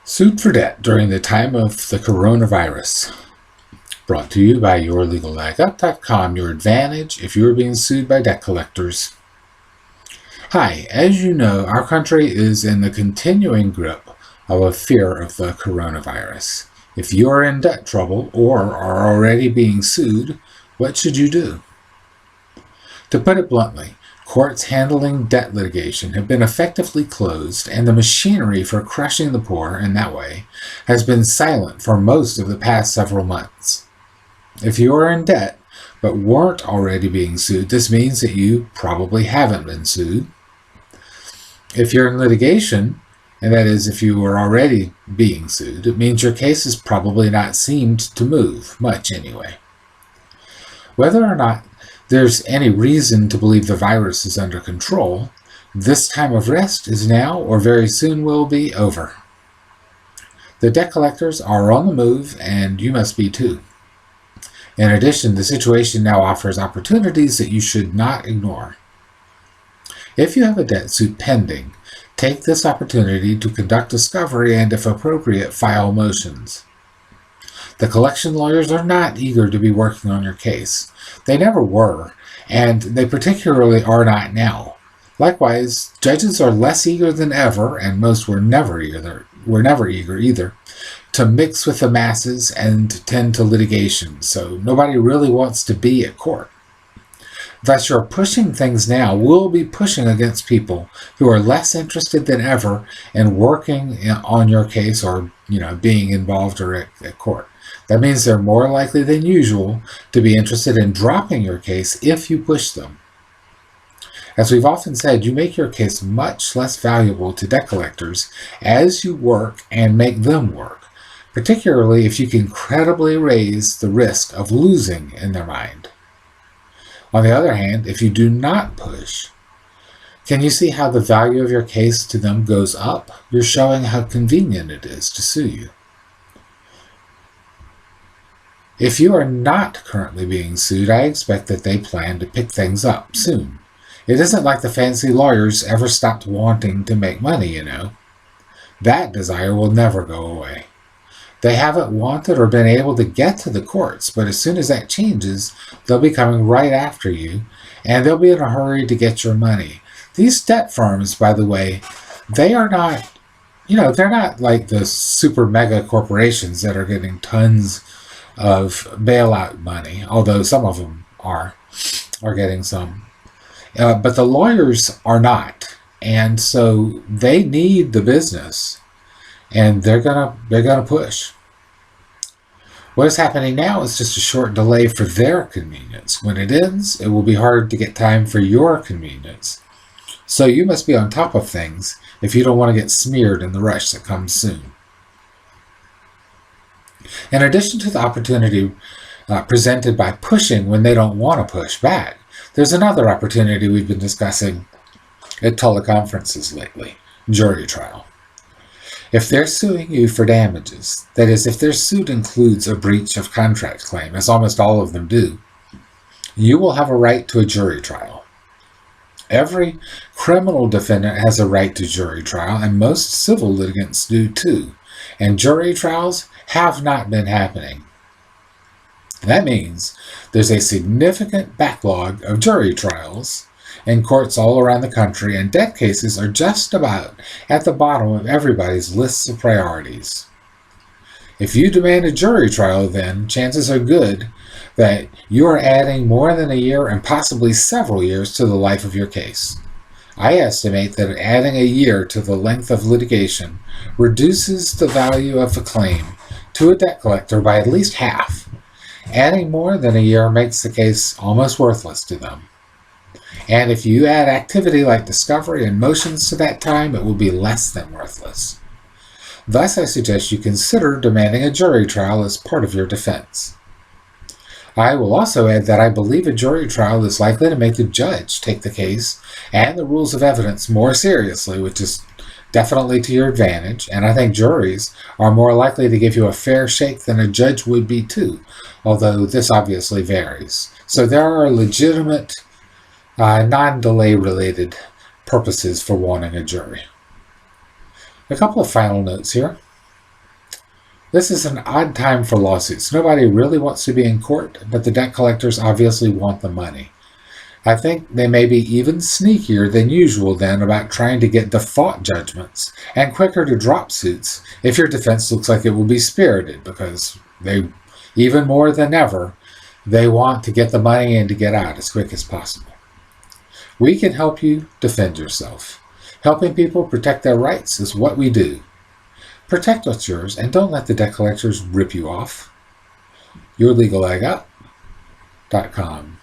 Sued for debt during the time of the coronavirus. Brought to you by yourlegalagup.com, your advantage if you are being sued by debt collectors. Hi, as you know, our country is in the continuing grip of a fear of the coronavirus. If you are in debt trouble or are already being sued, what should you do? To put it bluntly, courts handling debt litigation have been effectively closed, and the machinery for crushing the poor in that way has been silent for most of the past several months. If you are in debt but weren't already being sued, this means that you probably haven't been sued. If you're in litigation, and that is if you are already being sued, it means your case has probably not seemed to move, much anyway. Whether or not there's any reason to believe the virus is under control, this time of rest is now or very soon will be over. The debt collectors are on the move, and you must be too. In addition, the situation now offers opportunities that you should not ignore. If you have a debt suit pending, take this opportunity to conduct discovery and, if appropriate, file motions. The collection lawyers are not eager to be working on your case. They never were, and they particularly are not now. Likewise, judges are less eager than ever, and most were never eager either, to mix with the masses and tend to litigation, so nobody really wants to be at court. Thus, your pushing things now will be pushing against people who are less interested than ever in working on your case or, being involved or at court. That means they're more likely than usual to be interested in dropping your case if you push them. As we've often said, you make your case much less valuable to debt collectors as you work and make them work, particularly if you can credibly raise the risk of losing in their mind. On the other hand, if you do not push, can you see how the value of your case to them goes up? You're showing how convenient it is to sue you. If you are not currently being sued, I expect that they plan to pick things up soon. It isn't like the fancy lawyers ever stopped wanting to make money, That desire will never go away. They haven't wanted or been able to get to the courts, but as soon as that changes, they'll be coming right after you, and they'll be in a hurry to get your money. These debt firms, by the way, they are not, they're not like the super mega corporations that are getting tons of bailout money, although some of them are getting some. But the lawyers are not, and so they need the business, and they're gonna push. What is happening now is just a short delay for their convenience. When it ends, it will be hard to get time for your convenience. So you must be on top of things if you don't want to get smeared in the rush that comes soon. In addition to the opportunity presented by pushing when they don't want to push back, there's another opportunity we've been discussing at teleconferences lately: jury trial. If they're suing you for damages, that is, if their suit includes a breach of contract claim, as almost all of them do, you will have a right to a jury trial. Every criminal defendant has a right to jury trial, and most civil litigants do too. And jury trials have not been happening. That means there's a significant backlog of jury trials in courts all around the country, and debt cases are just about at the bottom of everybody's lists of priorities. If you demand a jury trial, then chances are good that you are adding more than a year and possibly several years to the life of your case. I estimate that adding a year to the length of litigation reduces the value of the claim to a debt collector by at least half. Adding more than a year makes the case almost worthless to them. And if you add activity like discovery and motions to that time, it will be less than worthless. Thus, I suggest you consider demanding a jury trial as part of your defense. I will also add that I believe a jury trial is likely to make the judge take the case and the rules of evidence more seriously, which is definitely to your advantage, and I think juries are more likely to give you a fair shake than a judge would be too, although this obviously varies. So there are legitimate, non-delay related purposes for wanting a jury. A couple of final notes here. This is an odd time for lawsuits. Nobody really wants to be in court, but the debt collectors obviously want the money. I think they may be even sneakier than usual then about trying to get default judgments and quicker to drop suits if your defense looks like it will be spirited, because they, even more than ever, they want to get the money and to get out as quick as possible. We can help you defend yourself. Helping people protect their rights is what we do. Protect what's yours and don't let the debt collectors rip you off. YourLegalLegUp.com